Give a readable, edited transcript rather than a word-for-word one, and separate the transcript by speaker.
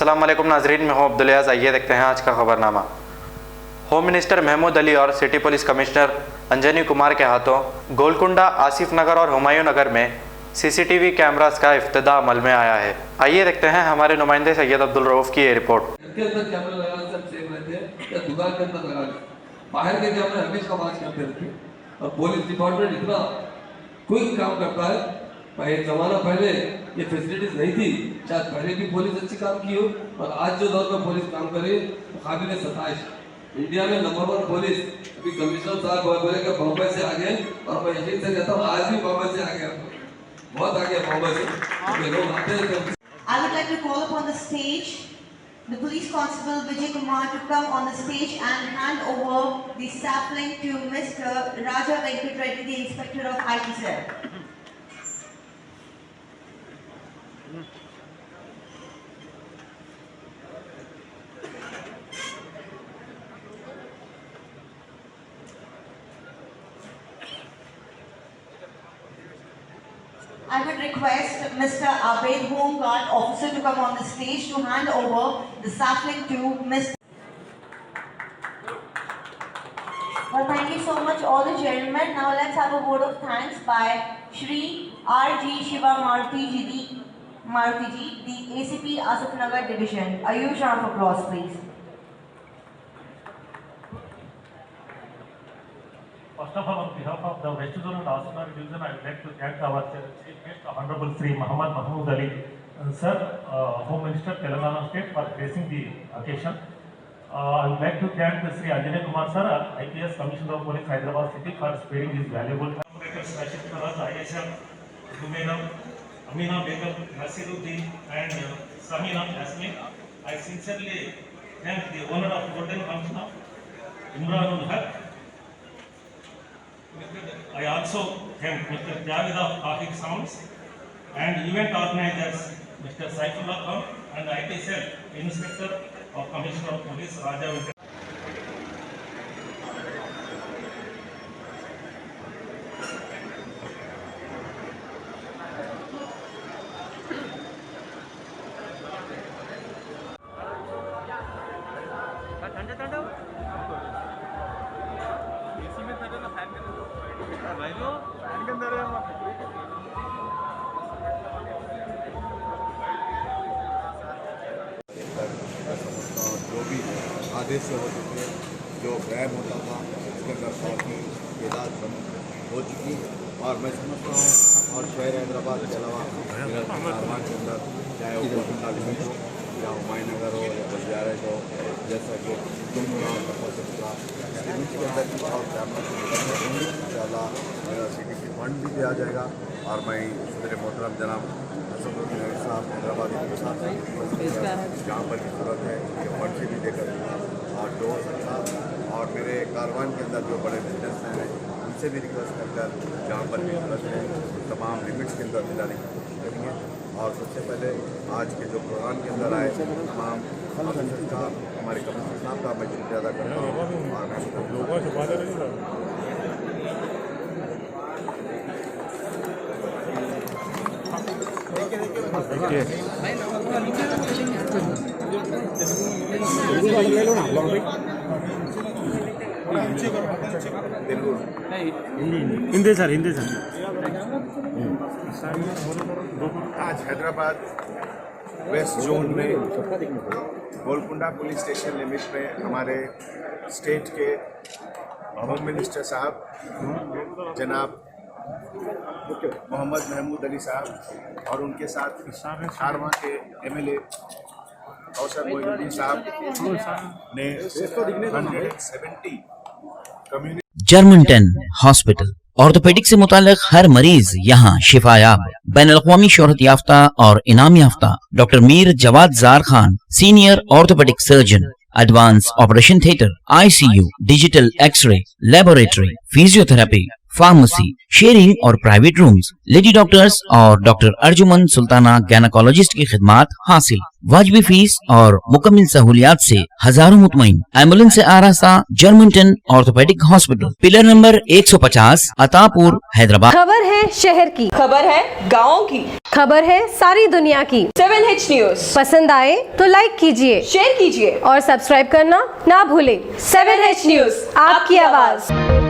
Speaker 1: अस्सलाम वालेकुम नाजरीन, मैं हूं अब्दुल अयाज। आइए देखते हैं आज का खबरनामा। होम मिनिस्टर महमूद अली और city police commissioner Anjani Kumar के हाथों गोलकुंडा, आसिफ नगर और हुमायूं नगर में सीसीटीवी कैमरास का इफ्तिताह अमल में आया है। आइए देखते हैं हमारे नुमाइंदे सैयद अब्दुल रऊफ की ये रिपोर्ट।
Speaker 2: के अंदर कैमरा लगाना सब सेफ रहते हैं या दुकान के अंदर लगा बाहर के कैमरे हमेशा वाच करते रहते हैं। और पुलिस डिपार्टमेंट इतना क्विक काम करता है। एक जमाना पहले ये फैसिलिटीज नहीं थी, शायद पहले भी पुलिस अच्छी काम की हो, और आज जो दौर में पुलिस काम करे वो काबिल सताइश। इंडिया में नंबर 1 पुलिस अभी कमिश्नर साहब बोले कि बॉम्बे से आ गए, और मैं यकीन से कहता हूँ आज भी बॉम्बे से आ गया, बहुत आ गया बॉम्बे से। लोग आते हैं।
Speaker 3: I would like to call upon the stage the Police Constable Vijay Kumar to come on the stage and hand over the sapling to Mr. Raja Venkat Reddy, the Inspector of IT Cell. I would request Mr. Abed Home Guard Officer to come on the stage to hand over the sapling to Mr. Well, thank you so much all the gentlemen. Now let's have a word of thanks by Shri R.G. Shiva Maruti ji, the ACP Asif Nagar Division. A huge round of applause, please.
Speaker 4: First of all, on behalf of the West Zone and Asif Nagar Division, I would like to thank our Chief Guest, Honorable Sri Muhammad Mahmood Ali, Sir, Home Minister, Telangana State, for gracing the occasion. I would like to thank Sri Anjani Kumar Sir, IPS Commissioner of Police, Hyderabad City, for sparing his valuable time. Rashid Faraj, ISM, Dumaina, Amina Begum, Nasiruddin, and Samina Yasmin. I sincerely thank the owner of Golden Function of Imranul Haq. I also thank Mr. Javed of Afik Sounds and event organizers Mr. Saifullah Khan and IT Cell Inspector of Commissioner of Police Raja Venkat.
Speaker 5: जो भी आदेश हो चुके हैं, जो वैम होता था उसके अंदर काफ़ी तादाद कम हो चुकी है। और मैं समझता हूँ और शहर हैदराबाद के अलावा कारवान के अंदर चाहे वो गोलकुंडा लिमिट हो या हुमायूं नगर हो या बंजारा हो, जैसा कि लिमिट के अंदर और कैमरा इंशाल्लाह मेरा CTP फंड भी दिया जाएगा। और मैं सदर मोहतरम जनाब साहब हैदराबाद के साथ जहाँ पर भी जरूरत है ये फंड से भी देकर और डोर साहब और मेरे कारवान के अंदर जो बड़े बिजनेसमैन हैं उनसे भी रिक्वेस्ट कर जहाँ पर भी जरूरत है तमाम लिमिट्स के अंदर दिलाने की कोशिश करेंगे। और सबसे पहले आज के जो प्रोग्राम के अंदर आए तमाम ऑफिसर का, हमारे कमिश्नर साहब का मैं शुक्रिया अदा करता हूँ। और मैं
Speaker 4: हिंदी सर
Speaker 5: आज हैदराबाद वेस्ट जोन में गोलकुंडा पुलिस स्टेशन लिमिट में हमारे स्टेट के होम मिनिस्टर साहब जनाब मोहम्मद महमूद अली साहब और उनके साथ कारवां के MLA कौसर मोइनुद्दीन साहब ने 170 कम्युनिटी
Speaker 6: जर्मन 10 हॉस्पिटल ऑर्थोपेडिक से मुतालिक हर मरीज यहाँ शिफायाब। बैनुल-अक़वामी शोहरत याफ्ता और इनाम याफ्ता doctor Mir Jawad Jar Khan, senior orthopaedic surgeon, advance operation theatre, ICU, digital x ray, laboratory, physiotherapy, pharmacy, sharing और प्राइवेट रूम्स, लेडी डॉक्टर्स और डॉक्टर अर्जुमन सुल्ताना गैनाकोलॉजिस्ट की खिदमात हासिल। वाजबी फीस और मुकम्मल सहूलियात से हजारों मुतमईन। एम्बुलेंस से आरास्ता जर्मनटन orthopaedic hospital, pillar number 150, Attapur, Hyderabad.
Speaker 7: खबर है शहर की,
Speaker 8: खबर है गाँव की,
Speaker 7: खबर है सारी दुनिया की।
Speaker 8: 7H न्यूज
Speaker 7: पसंद आए तो लाइक कीजिए,
Speaker 8: शेयर कीजिए
Speaker 7: और सब्सक्राइब करना ना भूले।
Speaker 8: 7H न्यूज,
Speaker 7: आपकी आवाज।